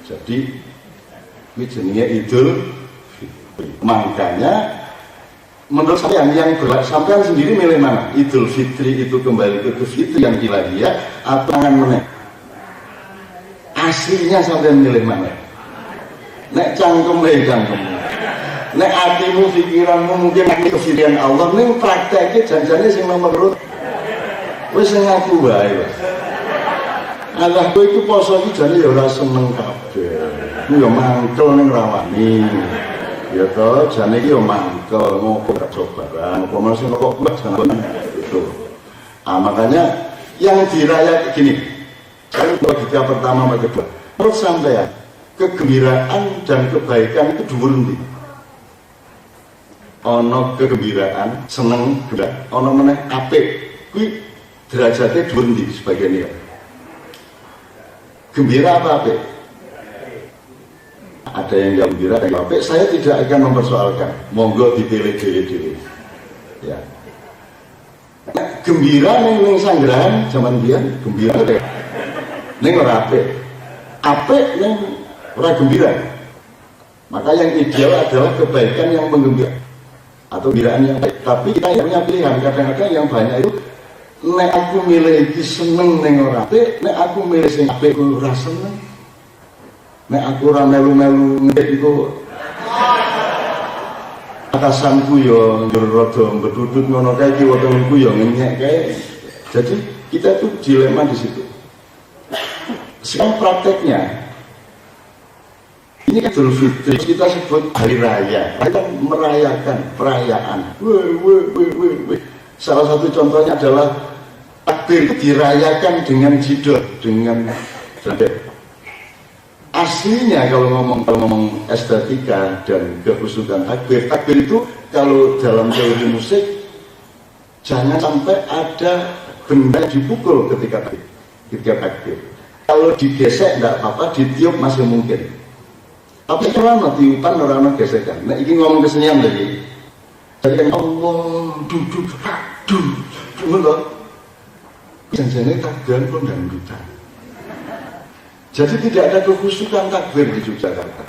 Jadi iki jenenge Idul Fitri. Makanya menurut saya yang sampean sendiri milih mana? Idul Fitri itu kembali ke fitri yang ilahiyah atau tangan meneh? Aslinya sampean milih mana? Nek cangkeme. Nek atimu pikiranmu mungkin nek kefitrian Allah ning prakteke janjane sing nomor loro. Wis ngaku wae, Mas. Allah kowe iku poso iki jane ya ora seneng kabeh. Ku ya mangkel ning rawani. Ya to, jane iki ya mangkel ngopo gak cobaran, apa masih kok kuat jane itu. Makanya yang dirayakan gini. Saya logika pertama sama kedua. Menurut sampean, kegembiraan dan kebaikan itu dhuwur ndi? Ana kegembiraan, seneng, ana meneh apik. Kuwi derajatnya dhuwur ndi sebagian ya. Gembira apa apik? Ada yang gembira, ada yang apik. Saya tidak akan mempersoalkan. Monggo dipilih dhewe-dhewe. Ya. Nah, gembira ning sanggrahan zaman biyen gembira deh. Ning ora apik. Apik ning ora gembira. Maka yang ideal adalah kebaikan yang menggembira atau gembiraan yang baik. Tapi kita punya pilihan. Kadang-kadang yang banyak itu nek aku milih iki seneng ning ora apik, nek aku milih sing apik ora seneng. Nek aku ora melu-melu ngene iku atasanku yo rada mbedudut ngono kae iki wetengku yo ngenyek kae. Jadi kita tuh dilema di situ. Sekarang prakteknya ini kan Idul Fitri kita sebut hari raya. Kita merayakan perayaan. Salah satu contohnya adalah takbir dirayakan dengan jidot, dengan aslinya kalau ngomong estetika dan kekhusukan takbir itu kalau dalam teori musik jangan sampai ada benda dipukul ketika takbir. Kalau digesek tidak apa-apa, ditiup masih mungkin. Tapi kalau tiupan orang gesekan. Nah ini ngomong kesenian lagi. Jadi Allah duduk loh. Jangan-jangan takbiran pun dangdutan. Jadi tidak ada kekhusukan takbir di Yogyakarta.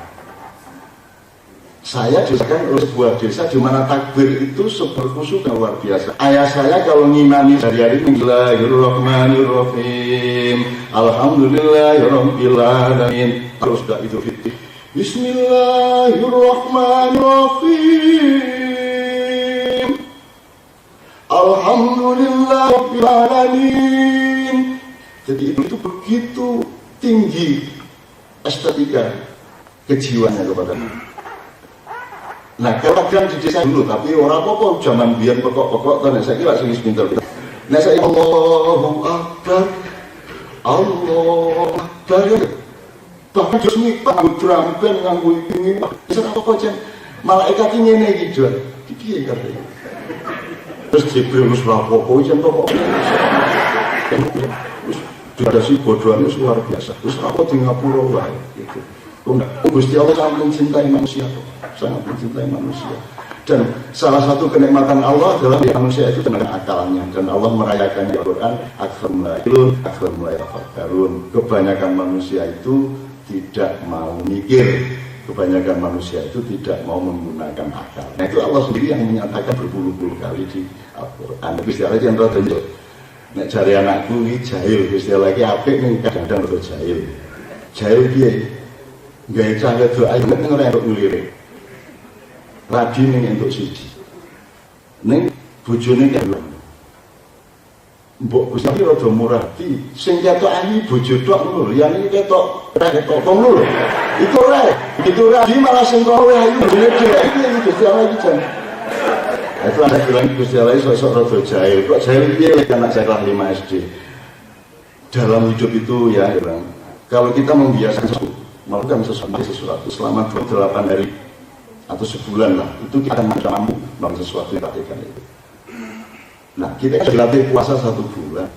Saya diusahakan oleh sebuah desa di mana takbir itu berkhusukan luar biasa. Ayah saya kalau ngimami sehari-hari Bismillahirrahmanirrahim, Alhamdulillahirrahmanirrahim. Terus sudah itu fitri. Bismillahirrahmanirrahim, Alhamdulillahirrahmanirrahim. Jadi itu begitu tinggi estetika kejiwaannya kepada. Nah kalau kan di desa dulu, tapi orang apa-apa zaman biar pokok-pokok kan saya kira sing pinter. Nah saya Allahu Akbar, Allahu Akbar. Bahkan resmi nganggo trampen nganggo ini, bisa apa jen malaikat ini ngene iki Jon. Iki piye kare. Terus Jibril wis rapopo jen pokok. Dikasih bodohannya luar biasa. Terus apa di ngapura wae gitu. Gusti Allah sangat mencintai manusia, sangat mencintai manusia. Dan salah satu kenikmatan Allah adalah manusia itu dengan akalnya. Dan Allah merayakan di Al-Quran, kebanyakan manusia itu tidak mau mikir, kebanyakan manusia itu tidak mau menggunakan akal. Nah itu Allah sendiri yang menyatakan berpuluh-puluh kali di Al-Quran. Gusti Allah yang tertentu. Nek cari anakku ini jahil, Gusti Allah lagi apik nih kadang-kadang udah jahil. Jahil dia. Gaya cahaya doa itu kan orang yang ngelirik radi ini untuk siji ini bojone kan mbok Gusti Allah rada murah hati sing ketok ani bojo tok lho liyane ketok ora ketok wong lho iku ora Begitu rabi malah sing kowe ayu gede iki Gusti Allah iki jan. Itu ada bilang Gusti Allah sosok rada jahil. Kok jahil piye anak saya kelas 5 SD. Dalam hidup itu ya, kalau kita membiasakan melakukan sesuatu selama 28 hari atau sebulan lah, itu kita akan mampu melakukan sesuatu yang kita itu. Nah, kita dilatih puasa 1 bulan.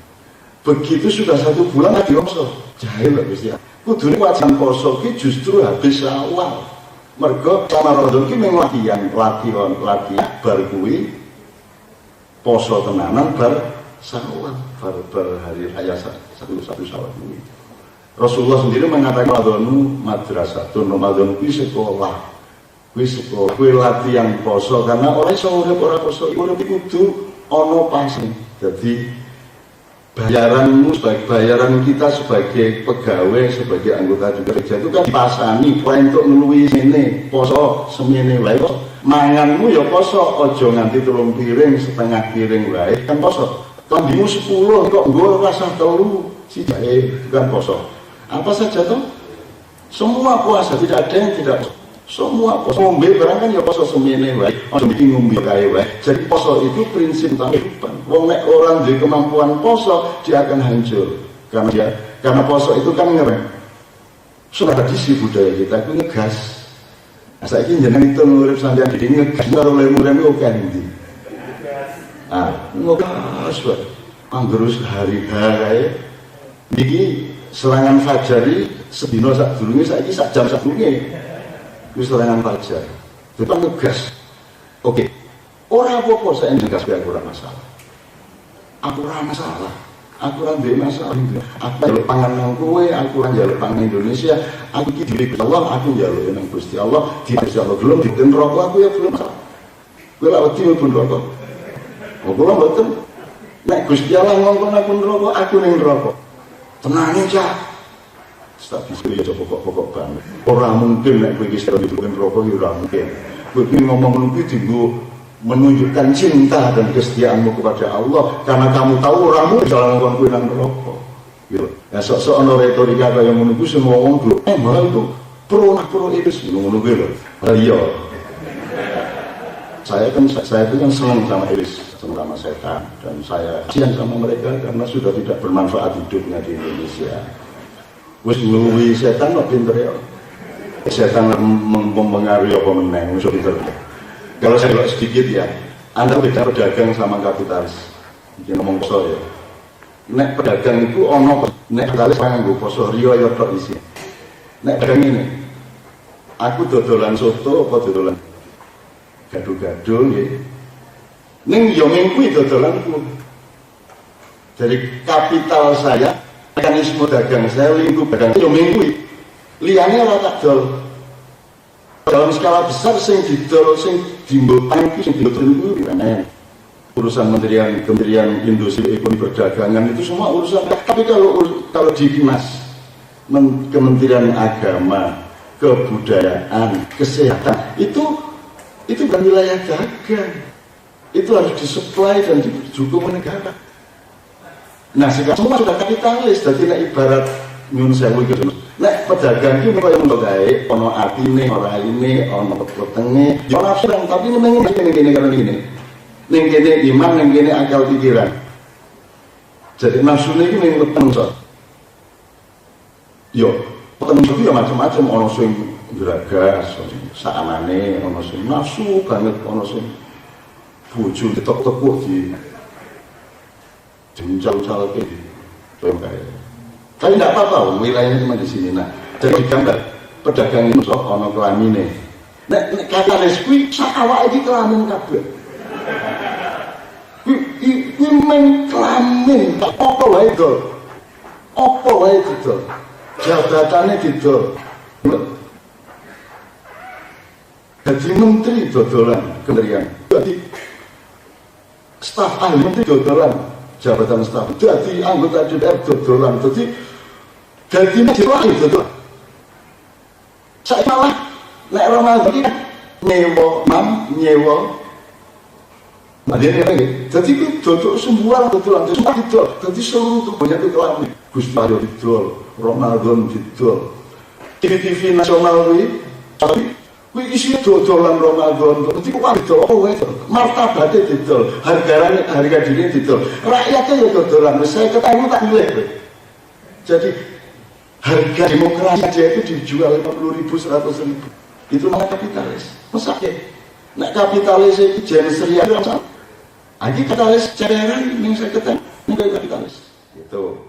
Begitu sudah 1 bulan lagi poso, jahil lah Gusti. Kudune wajan poso ki justru habis awal. Mergo sama Ramadan ki memang latihan bar kuwi poso tenanan bar Syawal, bar hari raya 1 Syawal kuwi. Rasulullah sendiri mengatakan Ramadhanu madrasatun, Ramadan kuwi sekolah. Kuwi latihan poso karena orang iso urip ora poso, urip kudu ana pasane. Jadi bayaranmu bayaran kita sebagai pegawai, sebagai anggota juga kerja itu kan dipasani untuk ngeluwi sini poso semene wae. Manganmu ya poso, aja nganti 3 piring, setengah piring wae kan poso. Kambimu 10 kok nggo rasa 3 sijake bukan poso. Apa saja toh? Semua puasa, tidak ada yang tidak poso. Semua poso, ngombe barang kan ya poso semene wae, aja bikin ngombe kae wae. Jadi poso itu prinsip kehidupan. Wong nek orang duwe kemampuan poso, dia akan hancur. Karena poso itu kan ngerem. Sudah tradisi budaya kita itu ngegas. Nah, saiki jeneng itu urip sampeyan dadi ngegas karo lemu-lemu oke ndi. Ah, ngegas wae. Anggerus hari-hari niki serangan fajari sedina sak durunge saiki sak jam sak durunge. Wis serangan fajar. Depan ngegas. Oke. Ora apa-apa saya ngegas aku ora masalah. Aku ora masalah. Aku ora duwe masalah. Aku njaluk pangan nang kowe, aku ora njaluk pangan Indonesia. Aku iki diri Allah, aku njaluk nang Gusti Allah. Gusti Allah gelem diten rokok aku ya gelem masalah. Kowe lak wedi mlebu rokok. Oh, kula mboten. Nek Gusti Allah ngongkon aku neraka, aku ning neraka. Tenane, Cak. Tak bisa ya pokok-pokok banget. Orang mungkin nek kowe iki sedang dibuken rokok ya ora mungkin. Kowe iki ngomong ngono kuwi dienggo menunjukkan cinta dan kesetiaanmu kepada Allah karena kamu tahu oramu jalan ngomong kowe nang neraka. Gitu. Ya sok-sok ana retorika kaya ngono kuwi semua wong lho. Malah itu pro iblis ngono kuwi lho. Iya. Saya itu kan senang sama iblis, sama setan, dan saya kasihan sama mereka karena sudah tidak bermanfaat hidupnya di Indonesia. Wis ngluwi setan kok pinter ya. Setan mempengaruhi apa meneng musuh pinter. Kalau saya lihat sedikit ya, Anda beda pedagang sama kapitalis. Iki ngomong poso ya. Nek pedagang itu ono nek kapitalis nganggo poso riyo ya tok isi. Nek pedagang ini, aku dodolan soto apa dodolan gado-gado nggih. Ning yo minggu dodolanku. Dari kapital saya mekanisme dagang saya lingkup dagang yo minggu liyane ora tak dol dalam skala besar sing didol sing dimbokan iki sing didol itu urusan Kementerian Industri Ekonomi Perdagangan itu semua urusan. Tapi kalau di Dinas Kementerian Agama, Kebudayaan, Kesehatan itu bukan wilayah dagang, itu harus disuplai dan didukung negara. Nah sekarang semua sudah kapitalis, jadi nek ibarat nyun sewu gitu. Nek pedagang itu kaya ngono kae, ono atine, ora ini, ono wetenge, yo nafsu tapi ning ngene karo ngene. Ning kene iman, ning kene akal pikiran. Jadi nafsune iki ning menungso. Yo, menungso iki yo macam-macam, ono sing geragas, saamane, ono sing nafsu banget, ono sing bojo ditok-tekuk di jauh-jauh ke tapi tidak apa-apa, wilayahnya cuma di sini. Nah, jadi gambar pedagang itu sok ono kelamine. Nek katalis kuwi sak awake iki kelamin kabeh. Kuwi men kelamin, apa wae dol. Apa wae didol. Jabatane didol. Jadi menteri dodolan kementerian. Jadi staf ahli menteri dodolan. Jabatan staf, jadi anggota DPR dodolan, jadi majelis dodolan. Saya malah nek Ramadan nyewa. Jadi itu dodol semua dodolan, jadi seluruh tubuhnya itu kelamin. Gus Mario didol, Ramadan didol, TV nasional ini Tapi kuwi isine dodolan Ramadan. Dadi kok didol kowe martabate didol, harga diri didol. Rakyatnya ya dodolan. Saya ketemu tak milih kowe. Jadi harga demokrasi aja itu dijual 50.000, 100.000. Itu namanya kapitalis. Masa ya? Nek kapitalis itu jenis serial. Lagi kapitalis cereran yang saya ketemu kapitalis. Gitu.